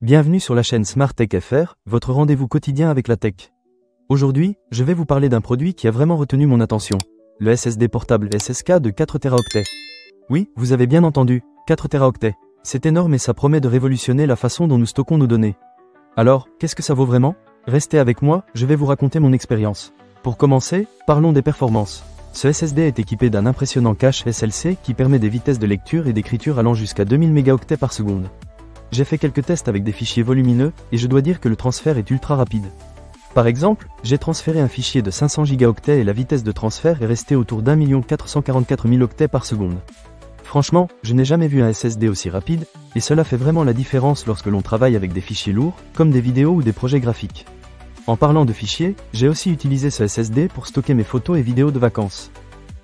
Bienvenue sur la chaîne Smart Tech FR, votre rendez-vous quotidien avec la tech. Aujourd'hui, je vais vous parler d'un produit qui a vraiment retenu mon attention, le SSD portable SSK de 4 Teraoctets. Oui, vous avez bien entendu, 4 Teraoctets. C'est énorme et ça promet de révolutionner la façon dont nous stockons nos données. Alors, qu'est-ce que ça vaut vraiment? Restez avec moi, je vais vous raconter mon expérience. Pour commencer, parlons des performances. Ce SSD est équipé d'un impressionnant cache SLC qui permet des vitesses de lecture et d'écriture allant jusqu'à 2000 mégaoctets par seconde. J'ai fait quelques tests avec des fichiers volumineux, et je dois dire que le transfert est ultra rapide. Par exemple, j'ai transféré un fichier de 500 gigaoctets et la vitesse de transfert est restée autour d'1 444 000 octets par seconde. Franchement, je n'ai jamais vu un SSD aussi rapide, et cela fait vraiment la différence lorsque l'on travaille avec des fichiers lourds, comme des vidéos ou des projets graphiques. En parlant de fichiers, j'ai aussi utilisé ce SSD pour stocker mes photos et vidéos de vacances.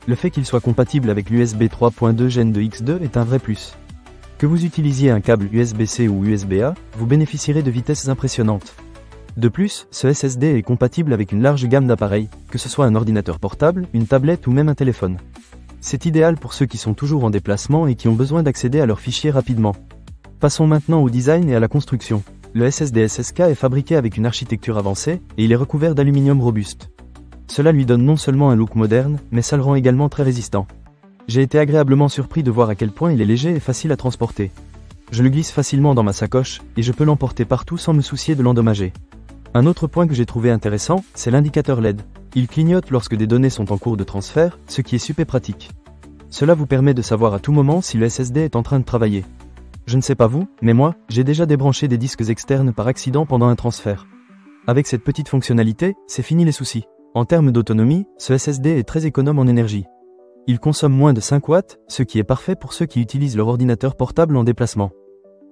Le fait qu'il soit compatible avec l'USB 3.2 Gen 2 X2 est un vrai plus. Que vous utilisiez un câble USB-C ou USB-A, vous bénéficierez de vitesses impressionnantes. De plus, ce SSD est compatible avec une large gamme d'appareils, que ce soit un ordinateur portable, une tablette ou même un téléphone. C'est idéal pour ceux qui sont toujours en déplacement et qui ont besoin d'accéder à leurs fichiers rapidement. Passons maintenant au design et à la construction. Le SSD SSK est fabriqué avec une architecture avancée, et il est recouvert d'aluminium robuste. Cela lui donne non seulement un look moderne, mais ça le rend également très résistant. J'ai été agréablement surpris de voir à quel point il est léger et facile à transporter. Je le glisse facilement dans ma sacoche, et je peux l'emporter partout sans me soucier de l'endommager. Un autre point que j'ai trouvé intéressant, c'est l'indicateur LED. Il clignote lorsque des données sont en cours de transfert, ce qui est super pratique. Cela vous permet de savoir à tout moment si le SSD est en train de travailler. Je ne sais pas vous, mais moi, j'ai déjà débranché des disques externes par accident pendant un transfert. Avec cette petite fonctionnalité, c'est fini les soucis. En termes d'autonomie, ce SSD est très économe en énergie. Il consomme moins de 5 watts, ce qui est parfait pour ceux qui utilisent leur ordinateur portable en déplacement.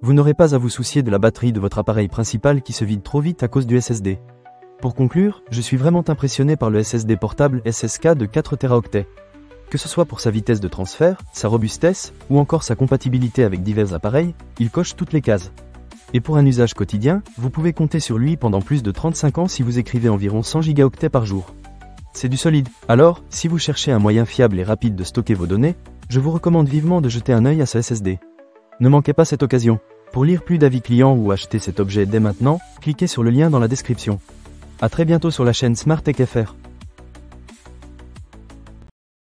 Vous n'aurez pas à vous soucier de la batterie de votre appareil principal qui se vide trop vite à cause du SSD. Pour conclure, je suis vraiment impressionné par le SSD portable SSK de 4 Teraoctets. Que ce soit pour sa vitesse de transfert, sa robustesse, ou encore sa compatibilité avec divers appareils, il coche toutes les cases. Et pour un usage quotidien, vous pouvez compter sur lui pendant plus de 35 ans si vous écrivez environ 100 gigaoctets par jour. C'est du solide. Alors, si vous cherchez un moyen fiable et rapide de stocker vos données, je vous recommande vivement de jeter un œil à ce SSD. Ne manquez pas cette occasion. Pour lire plus d'avis clients ou acheter cet objet dès maintenant, cliquez sur le lien dans la description. À très bientôt sur la chaîne Smart Tech FR.